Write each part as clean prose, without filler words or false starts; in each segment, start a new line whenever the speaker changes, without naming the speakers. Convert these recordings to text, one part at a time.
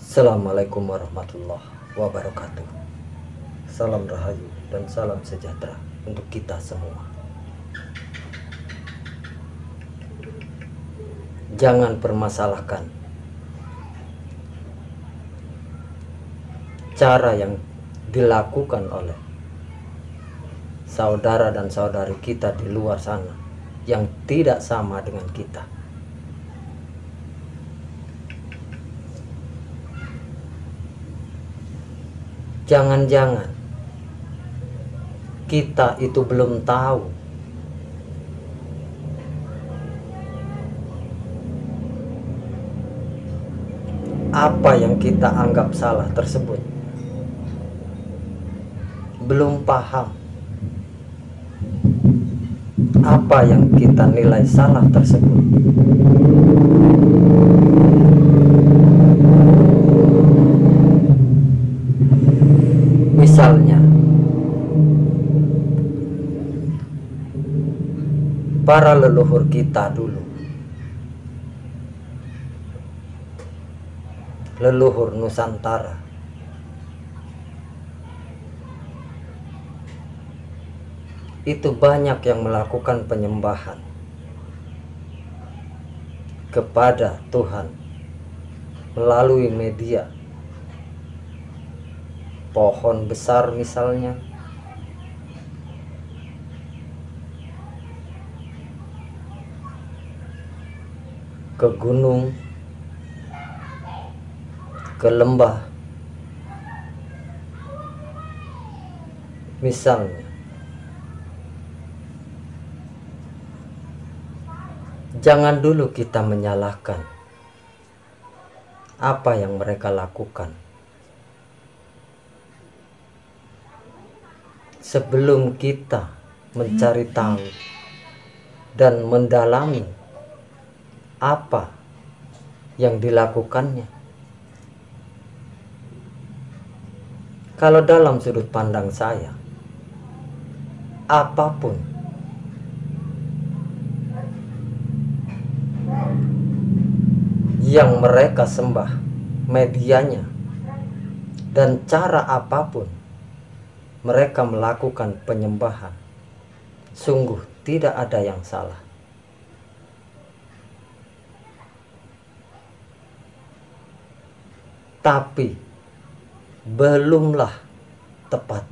Assalamualaikum warahmatullahi wabarakatuh. Salam rahayu dan salam sejahtera untuk kita semua. Jangan permasalahkan cara yang dilakukan oleh saudara dan saudari kita di luar sana yang tidak sama dengan kita. Jangan-jangan kita itu belum tahu apa yang kita anggap salah tersebut. Belum paham apa yang kita nilai salah tersebut. Misalnya, para leluhur kita dulu, leluhur Nusantara, itu banyak yang melakukan penyembahan kepada Tuhan melalui media. Pohon besar misalnya, ke gunung, ke lembah misalnya. Jangan dulu kita menyalahkan apa yang mereka lakukan sebelum kita mencari tahu dan mendalami apa yang dilakukannya. Kalau dalam sudut pandang saya, apapun yang mereka sembah, medianya, dan cara apapun mereka melakukan penyembahan, sungguh tidak ada yang salah. Tapi belumlah tepat.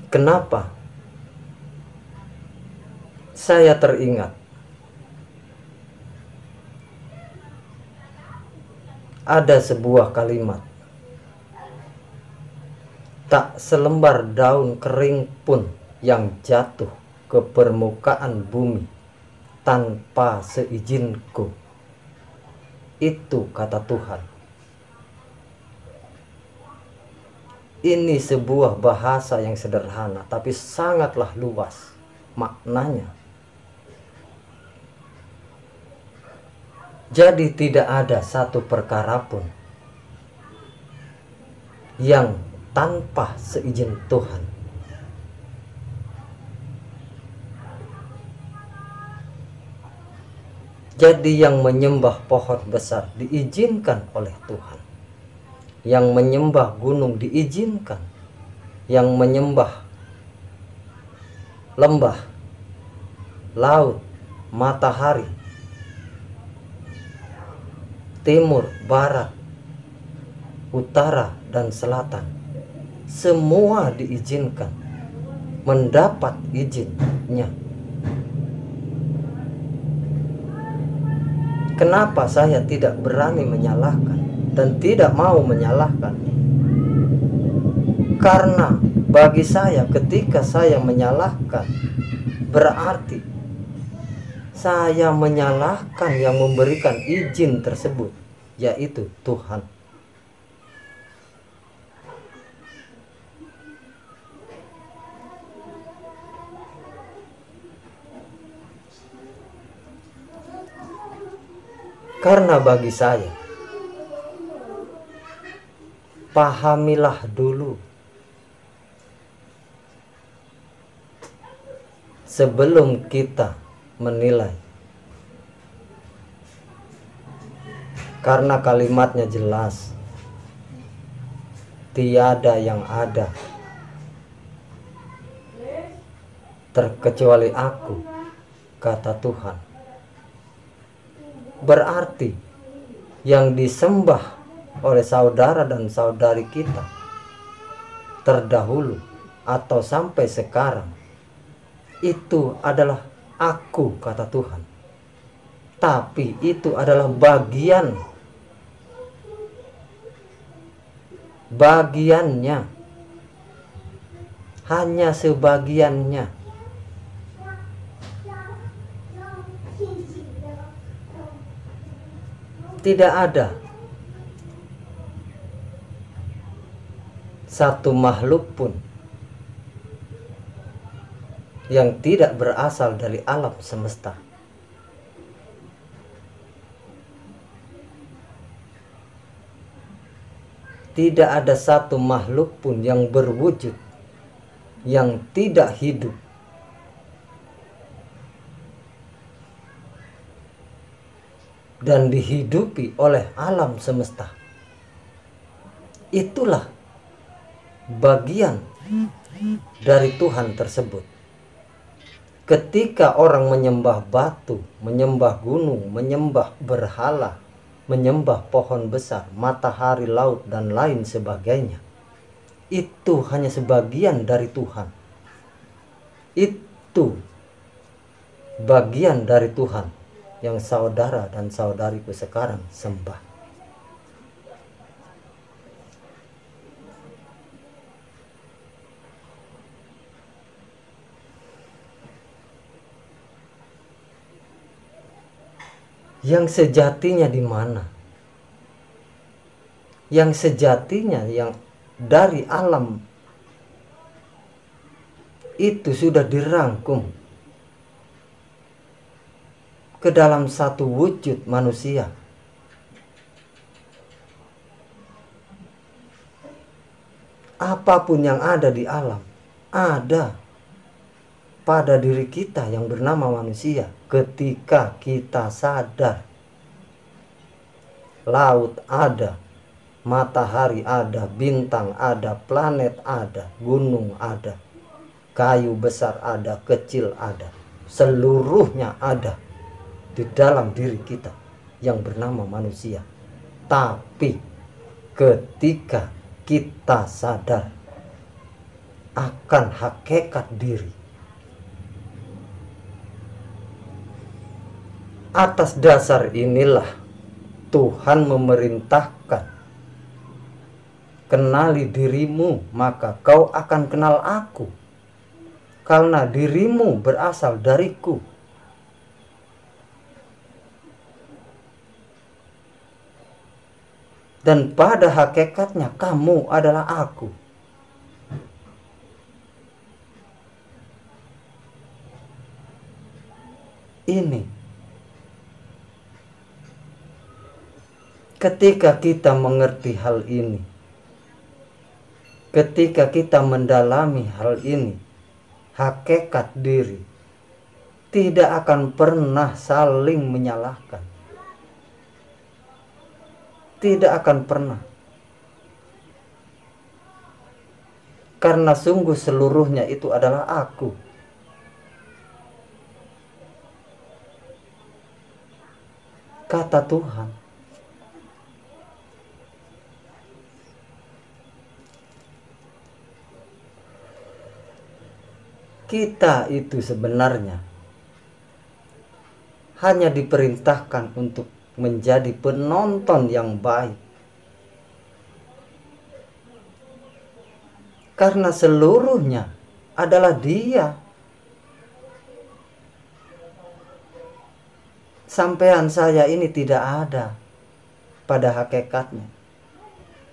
Kenapa? Saya teringat ada sebuah kalimat, tak selembar daun kering pun yang jatuh ke permukaan bumi tanpa seizinku. Itu kata Tuhan. Ini sebuah bahasa yang sederhana tapi sangatlah luas maknanya. Jadi tidak ada satu perkara pun yang tanpa seizin Tuhan. Jadi yang menyembah pohon besar diizinkan oleh Tuhan. Yang menyembah gunung diizinkan. Yang menyembah lembah, laut, matahari, timur, barat, utara, dan selatan, semua diizinkan, mendapat izinnya. Kenapa saya tidak berani menyalahkan dan tidak mau menyalahkan? Karena bagi saya ketika saya menyalahkan, berarti saya menyalahkan yang memberikan izin tersebut, yaitu Tuhan. Karena bagi saya, pahamilah dulu sebelum kita menilai karena kalimatnya jelas. Tiada yang ada terkecuali aku, kata Tuhan. Berarti yang disembah oleh saudara dan saudari kita terdahulu atau sampai sekarang itu adalah aku, kata Tuhan. Tapi itu adalah bagiannya, hanya sebagiannya. Tidak ada satu makhluk pun yang tidak berasal dari alam semesta. Tidak ada satu makhluk pun yang berwujud, yang tidak hidup, dan dihidupi oleh alam semesta. Itulah bagian dari Tuhan tersebut. Ketika orang menyembah batu, menyembah gunung, menyembah berhala, menyembah pohon besar, matahari, laut, dan lain sebagainya, itu hanya sebagian dari Tuhan. Itu bagian dari Tuhan yang saudara dan saudariku sekarang sembah. Yang sejatinya di mana? Yang sejatinya yang dari alam itu sudah dirangkum ke dalam satu wujud manusia. Apapun yang ada di alam ada pada diri kita yang bernama manusia ketika kita sadar. Laut ada, matahari ada, bintang ada, planet ada, gunung ada, kayu besar ada, kecil ada, seluruhnya ada di dalam diri kita yang bernama manusia. Tapi ketika kita sadar akan hakikat diri, atas dasar inilah Tuhan memerintahkan, kenali dirimu maka kau akan kenal aku, karena dirimu berasal dariku. Dan pada hakikatnya kamu adalah aku. Ini ketika kita mengerti hal ini, ketika kita mendalami hal ini, hakikat diri tidak akan pernah saling menyalahkan. Tidak akan pernah. Karena sungguh seluruhnya itu adalah aku. Kata Tuhan. Kita itu sebenarnya hanya diperintahkan untuk menjadi penonton yang baik. Karena seluruhnya adalah Dia. Sampean saya ini tidak ada pada hakikatnya.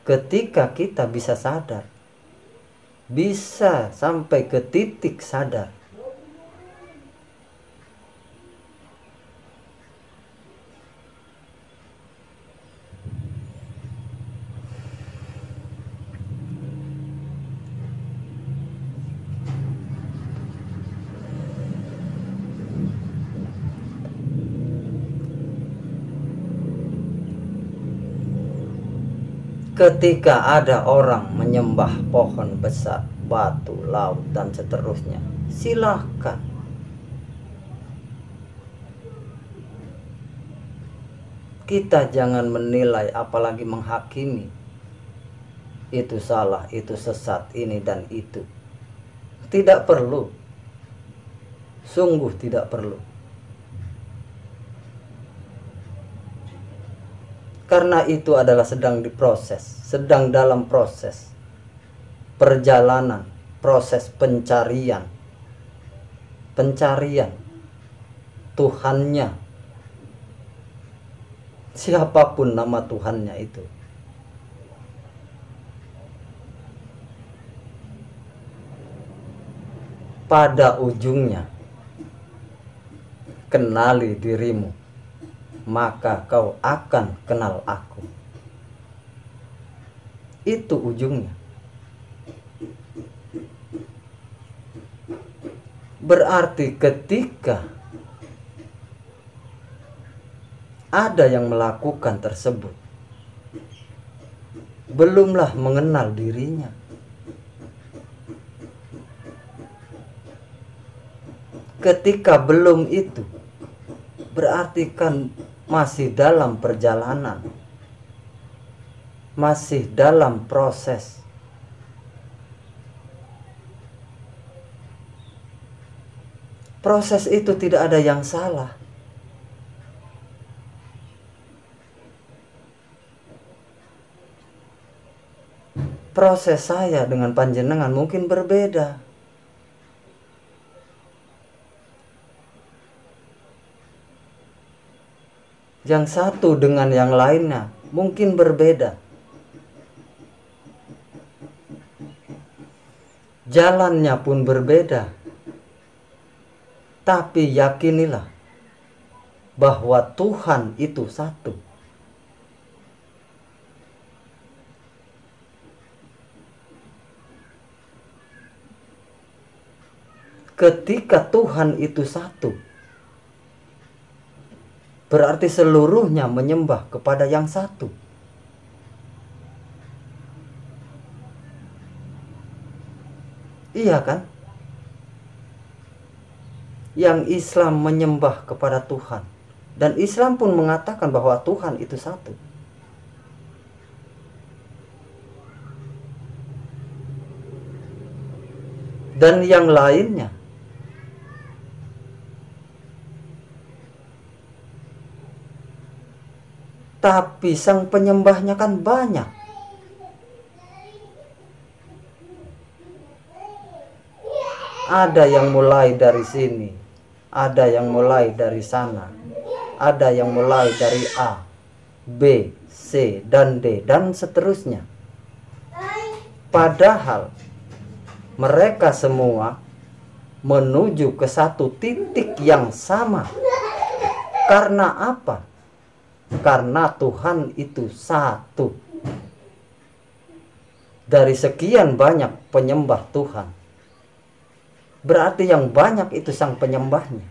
Ketika kita bisa sadar, bisa sampai ke titik sadar, Ketika ada orang menyembah pohon besar, batu, laut, dan seterusnya, silahkan. Kita jangan menilai apalagi menghakimi. Itu salah, itu sesat, ini dan itu. Tidak perlu. Sungguh tidak perlu. Karena itu adalah sedang diproses, sedang dalam proses perjalanan, proses pencarian Tuhannya, siapapun nama Tuhannya itu. Pada ujungnya, kenali dirimu, maka kau akan kenal aku. Itu ujungnya. Berarti ketika ada yang melakukan tersebut, belumlah mengenal dirinya. Ketika belum itu, berarti kan masih dalam perjalanan, masih dalam proses. Proses itu tidak ada yang salah. Proses saya dengan panjenengan mungkin berbeda. Yang satu dengan yang lainnya mungkin berbeda. Jalannya pun berbeda. Tapi yakinilah bahwa Tuhan itu satu. Ketika Tuhan itu satu, berarti seluruhnya menyembah kepada yang satu. Iya kan? Yang Islam menyembah kepada Tuhan, dan Islam pun mengatakan bahwa Tuhan itu satu. Dan yang lainnya, tapi sang penyembahnya kan banyak. Ada yang mulai dari sini, ada yang mulai dari sana, ada yang mulai dari A, B, C, dan D, dan seterusnya. Padahal mereka semua menuju ke satu titik yang sama. Karena apa? Karena Tuhan itu satu. Dari sekian banyak penyembah Tuhan, berarti yang banyak itu sang penyembahnya.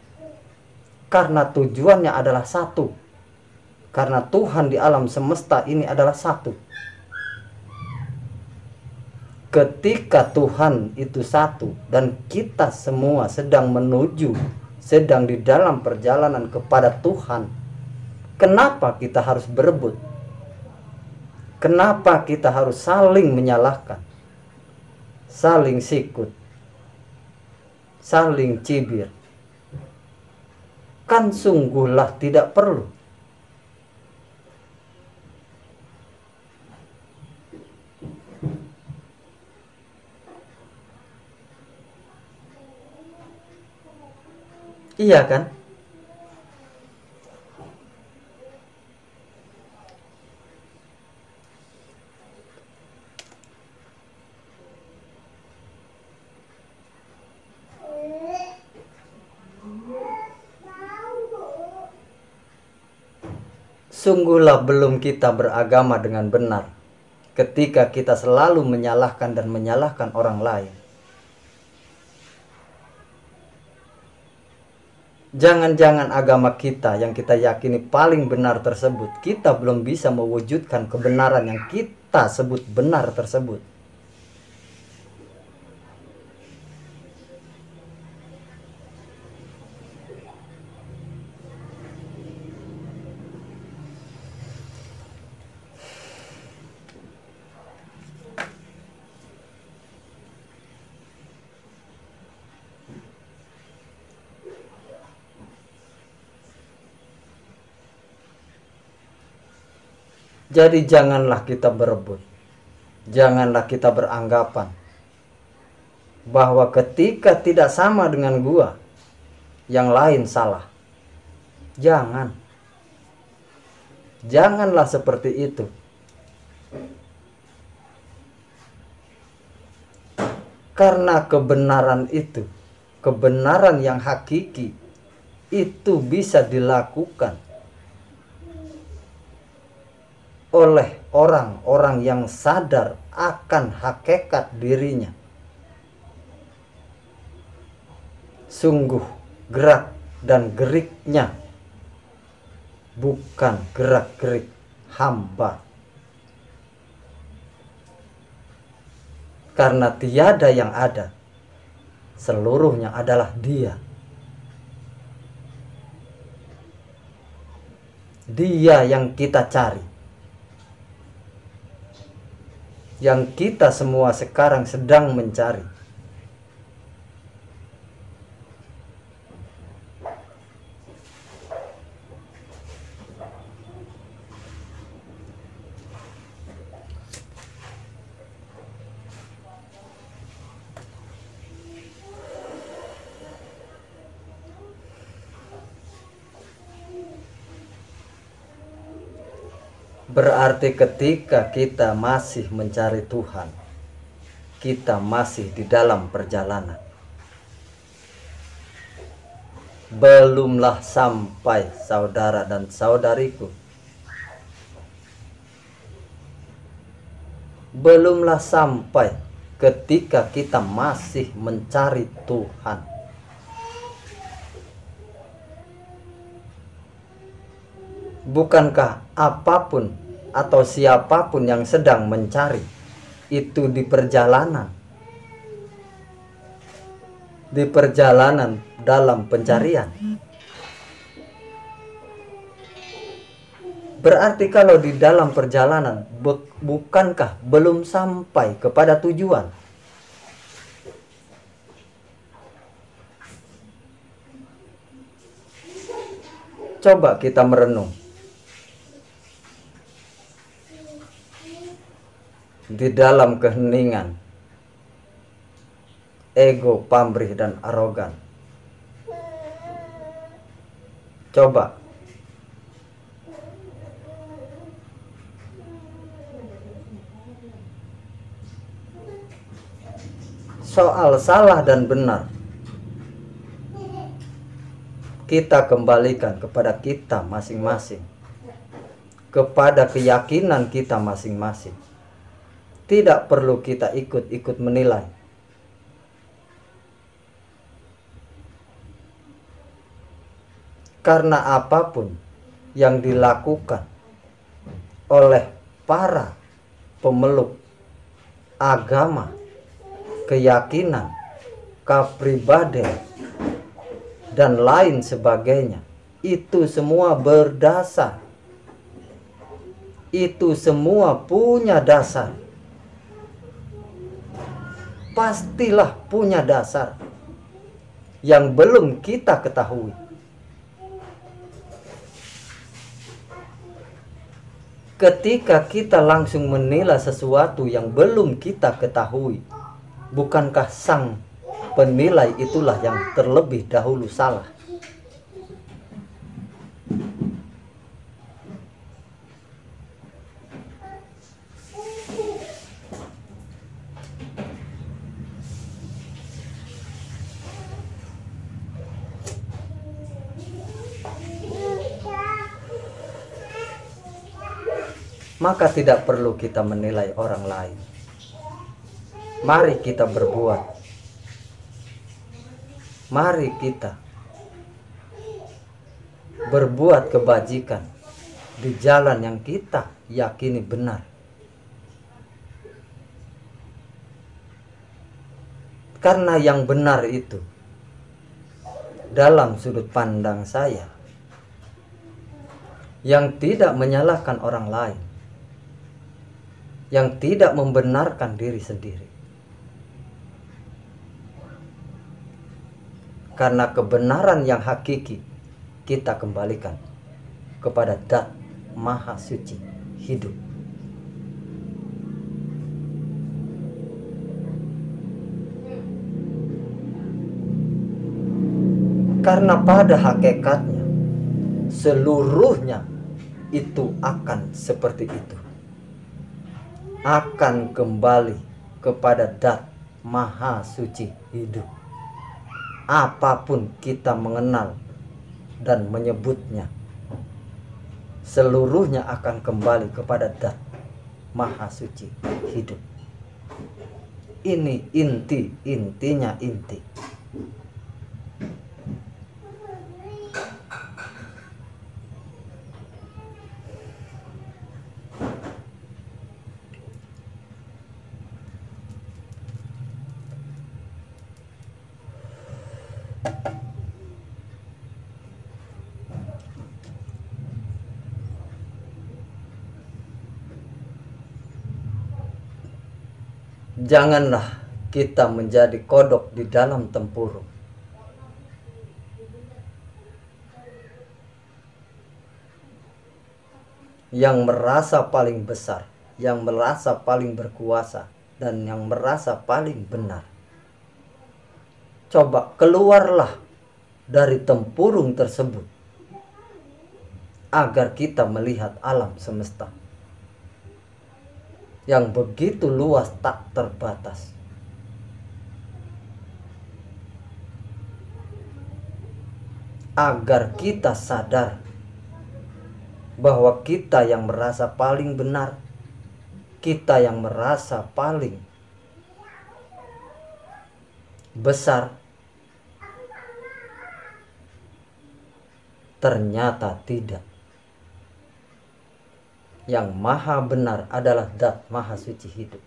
Karena tujuannya adalah satu. Karena Tuhan di alam semesta ini adalah satu. Ketika Tuhan itu satu dan kita semua sedang menuju, sedang di dalam perjalanan kepada Tuhan, kenapa kita harus berebut? Kenapa kita harus saling menyalahkan, saling sikut, saling cibir? Kan sungguhlah tidak perlu. Iya kan? Sungguhlah belum kita beragama dengan benar ketika kita selalu menyalahkan dan menyalahkan orang lain. Jangan-jangan agama kita yang kita yakini paling benar tersebut, kita belum bisa mewujudkan kebenaran yang kita sebut benar tersebut. Jadi janganlah kita berebut, janganlah kita beranggapan bahwa ketika tidak sama dengan gua, yang lain salah. Janganlah seperti itu. Karena kebenaran itu, kebenaran yang hakiki, itu bisa dilakukan oleh orang-orang yang sadar akan hakikat dirinya. Sungguh gerak dan geriknya bukan gerak-gerik hamba. Karena tiada yang ada, seluruhnya adalah Dia. Dia yang kita cari, yang kita semua sekarang sedang mencari. Berarti ketika kita masih mencari Tuhan, kita masih di dalam perjalanan. Belumlah sampai, saudara dan saudariku. Belumlah sampai ketika kita masih mencari Tuhan. Bukankah apapun atau siapapun yang sedang mencari itu di perjalanan dalam pencarian? Berarti kalau di dalam perjalanan, bukankah belum sampai kepada tujuan? Coba kita merenung. Di dalam keheningan, ego, pamrih, dan arogan. Coba soal salah dan benar, kita kembalikan kepada kita masing-masing, kepada keyakinan kita masing-masing. Tidak perlu kita ikut-ikut menilai. Karena apapun yang dilakukan oleh para pemeluk agama, keyakinan, kepribadian, dan lain sebagainya, itu semua berdasar. Itu semua punya dasar. Pastilah punya dasar yang belum kita ketahui. Ketika kita langsung menilai sesuatu yang belum kita ketahui, bukankah sang penilai itulah yang terlebih dahulu salah? Maka tidak perlu kita menilai orang lain. Mari kita berbuat. Mari kita berbuat kebajikan di jalan yang kita yakini benar. Karena yang benar itu dalam sudut pandang saya, yang tidak menyalahkan orang lain, yang tidak membenarkan diri sendiri. Karena kebenaran yang hakiki kita kembalikan kepada Dat Maha Suci hidup. Karena pada hakikatnya seluruhnya itu akan seperti itu, akan kembali kepada Dat Maha Suci hidup. Apapun kita mengenal dan menyebutnya, seluruhnya akan kembali kepada Dat Maha Suci hidup. Ini intinya inti. Janganlah kita menjadi kodok di dalam tempurung. Yang merasa paling besar, yang merasa paling berkuasa, dan yang merasa paling benar. Coba keluarlah dari tempurung tersebut agar kita melihat alam semesta yang begitu luas tak terbatas. Agar kita sadar bahwa kita yang merasa paling benar, kita yang merasa paling besar, ternyata tidak. Yang maha benar adalah Dat Maha Suci hidup.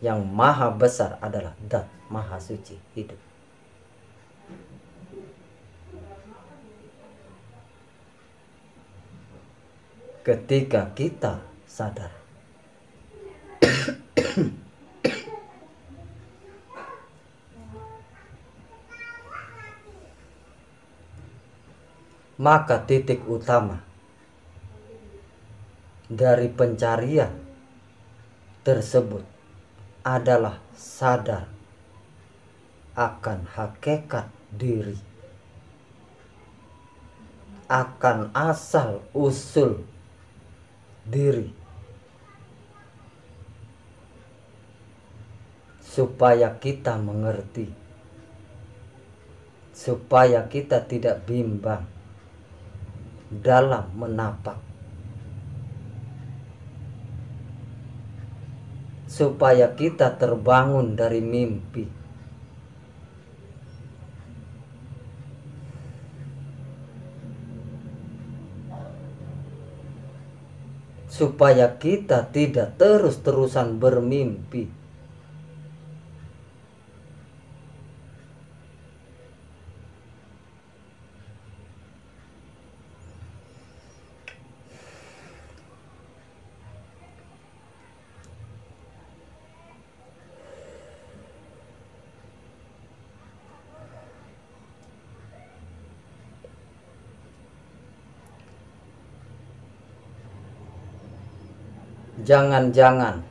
Yang maha besar adalah Dat Maha Suci hidup. Ketika kita sadar, maka titik utama dari pencarian tersebut adalah sadar akan hakikat diri, akan asal usul diri, supaya kita mengerti, supaya kita tidak bimbang dalam menapak, supaya kita terbangun dari mimpi, supaya kita tidak terus-terusan bermimpi. Jangan-jangan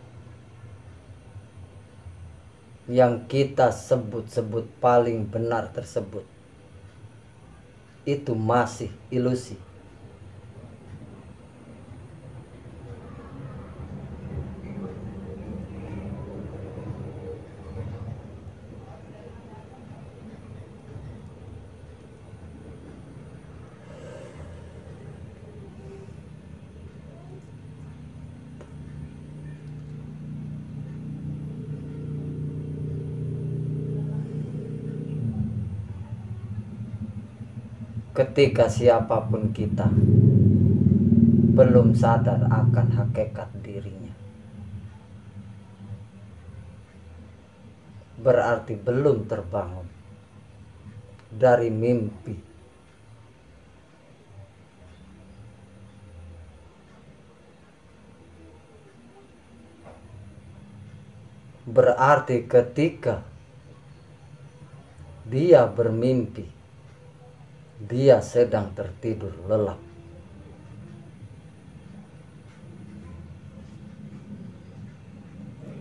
yang kita sebut-sebut paling benar tersebut itu masih ilusi. ketika siapapun kita belum sadar akan hakikat dirinya, berarti belum terbangun dari mimpi. Berarti ketika dia bermimpi, dia sedang tertidur lelap.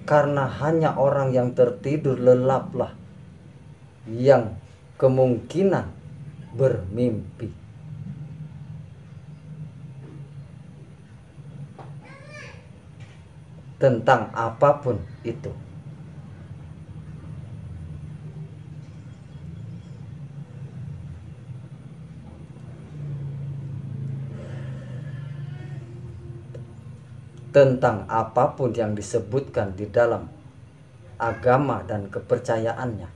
Karena hanya orang yang tertidur lelaplah yang kemungkinan bermimpi. Tentang apapun itu. Tentang apapun yang disebutkan di dalam agama dan kepercayaannya.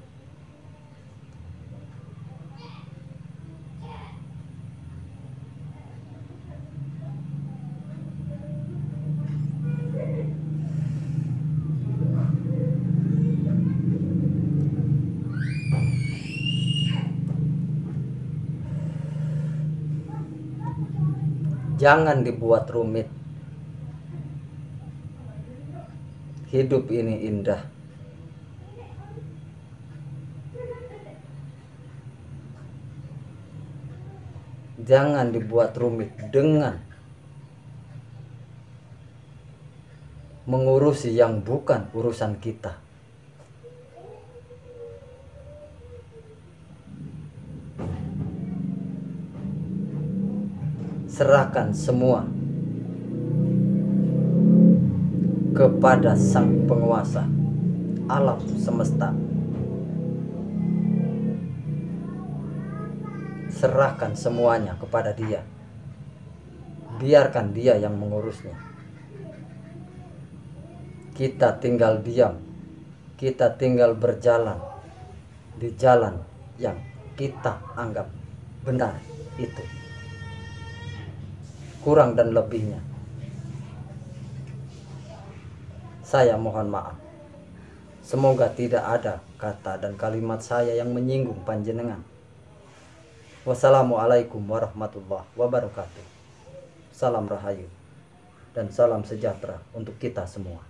Jangan dibuat rumit. Hidup ini indah. Jangan dibuat rumit dengan mengurusi yang bukan urusan kita. Serahkan semua kepada Sang Penguasa alam semesta. Serahkan semuanya kepada Dia. Biarkan Dia yang mengurusnya. Kita tinggal diam. Kita tinggal berjalan di jalan yang kita anggap benar itu. Kurang dan lebihnya saya mohon maaf. Semoga tidak ada kata dan kalimat saya yang menyinggung panjenengan. Wassalamualaikum warahmatullahi wabarakatuh. Salam rahayu dan salam sejahtera untuk kita semua.